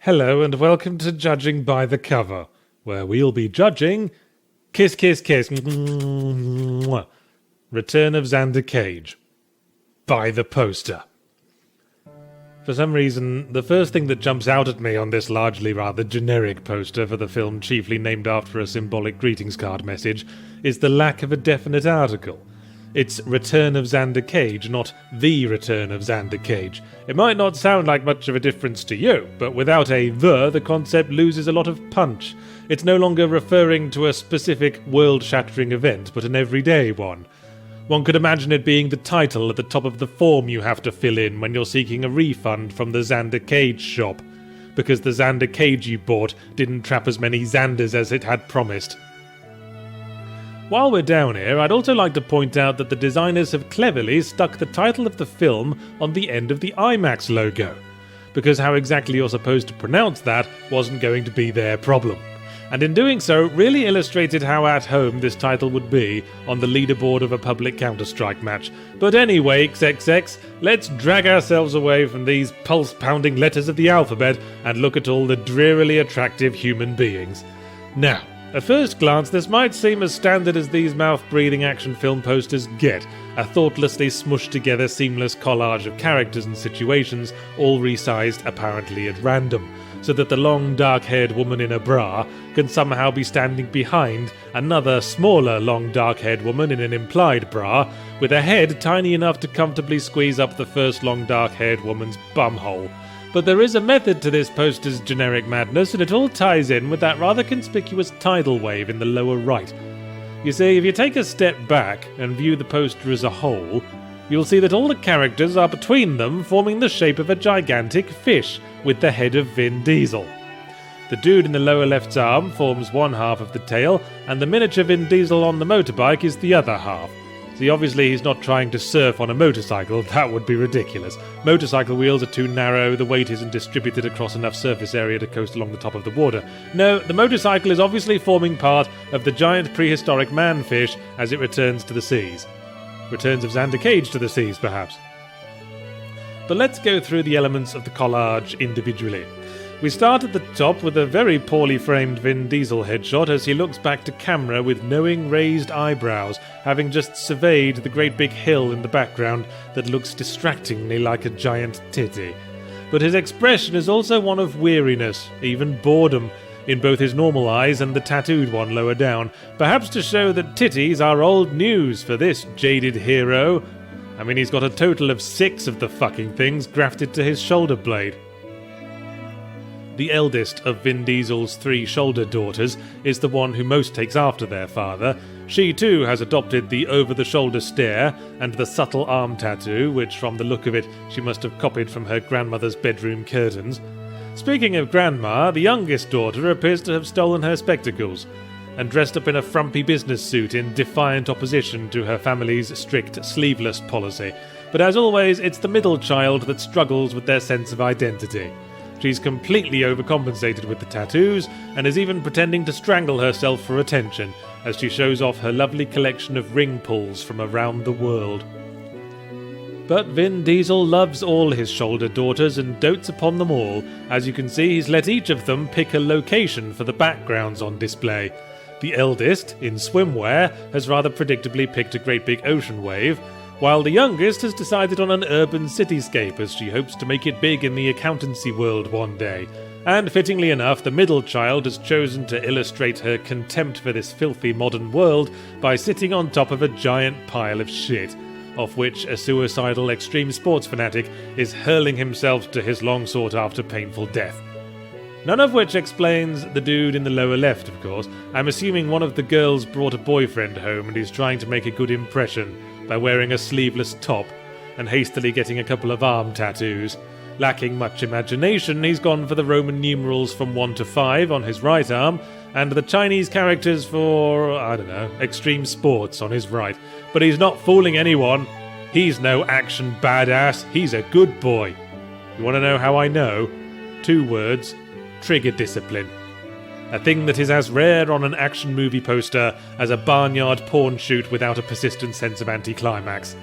Hello and welcome to Judging by the Cover, where we'll be judging Kiss Kiss Kiss Return of Xander Cage by the poster. For some reason, the first thing that jumps out at me on this largely rather generic poster for the film chiefly named after a symbolic greetings card message is the lack of a definite article. It's Return of Xander Cage, not The Return of Xander Cage. It might not sound like much of a difference to you, but without a the concept loses a lot of punch. It's no longer referring to a specific world-shattering event, but an everyday one. One could imagine it being the title at the top of the form you have to fill in when you're seeking a refund from the Xander Cage shop, because the Xander Cage you bought didn't trap as many Xanders as it had promised. While we're down here, I'd also like to point out that the designers have cleverly stuck the title of the film on the end of the IMAX logo, because how exactly you're supposed to pronounce that wasn't going to be their problem. And in doing so, really illustrated how at home this title would be on the leaderboard of a public Counter-Strike match. But anyway, XXX, let's drag ourselves away from these pulse-pounding letters of the alphabet and look at all the drearily attractive human beings. Now, at first glance, this might seem as standard as these mouth-breathing action film posters get, a thoughtlessly smushed together seamless collage of characters and situations, all resized apparently at random, so that the long dark-haired woman in a bra can somehow be standing behind another smaller long dark-haired woman in an implied bra, with a head tiny enough to comfortably squeeze up the first long dark-haired woman's bumhole. But there is a method to this poster's generic madness, and it all ties in with that rather conspicuous tidal wave in the lower right. You see, if you take a step back and view the poster as a whole, you'll see that all the characters are between them forming the shape of a gigantic fish, with the head of Vin Diesel. The dude in the lower left's arm forms one half of the tail, and the miniature Vin Diesel on the motorbike is the other half. See, obviously he's not trying to surf on a motorcycle, that would be ridiculous. Motorcycle wheels are too narrow, the weight isn't distributed across enough surface area to coast along the top of the water. No, the motorcycle is obviously forming part of the giant prehistoric man-fish as it returns to the seas. Returns of Xander Cage to the seas, perhaps. But let's go through the elements of the collage individually. We start at the top with a very poorly framed Vin Diesel headshot as he looks back to camera with knowing raised eyebrows, having just surveyed the great big hill in the background that looks distractingly like a giant titty. But his expression is also one of weariness, even boredom, in both his normal eyes and the tattooed one lower down, perhaps to show that titties are old news for this jaded hero. I mean, he's got a total of 6 of the fucking things grafted to his shoulder blade. The eldest of Vin Diesel's 3 shoulder daughters is the one who most takes after their father. She too has adopted the over-the-shoulder stare and the subtle arm tattoo, which from the look of it she must have copied from her grandmother's bedroom curtains. Speaking of grandma, the youngest daughter appears to have stolen her spectacles and dressed up in a frumpy business suit in defiant opposition to her family's strict sleeveless policy. But as always, it's the middle child that struggles with their sense of identity. She's completely overcompensated with the tattoos, and is even pretending to strangle herself for attention, as she shows off her lovely collection of ring pulls from around the world. But Vin Diesel loves all his shoulder daughters and dotes upon them all. As you can see, he's let each of them pick a location for the backgrounds on display. The eldest, in swimwear, has rather predictably picked a great big ocean wave, while the youngest has decided on an urban cityscape as she hopes to make it big in the accountancy world one day. And fittingly enough, the middle child has chosen to illustrate her contempt for this filthy modern world by sitting on top of a giant pile of shit, off which a suicidal extreme sports fanatic is hurling himself to his long sought after painful death. None of which explains the dude in the lower left, of course. I'm assuming one of the girls brought a boyfriend home and is trying to make a good impression by wearing a sleeveless top and hastily getting a couple of arm tattoos. Lacking much imagination, he's gone for the Roman numerals from 1 to 5 on his right arm, and the Chinese characters for, extreme sports on his right. But he's not fooling anyone. He's no action badass, he's a good boy. You want to know how I know? 2 words: trigger discipline. A thing that is as rare on an action movie poster as a barnyard porn shoot without a persistent sense of anticlimax.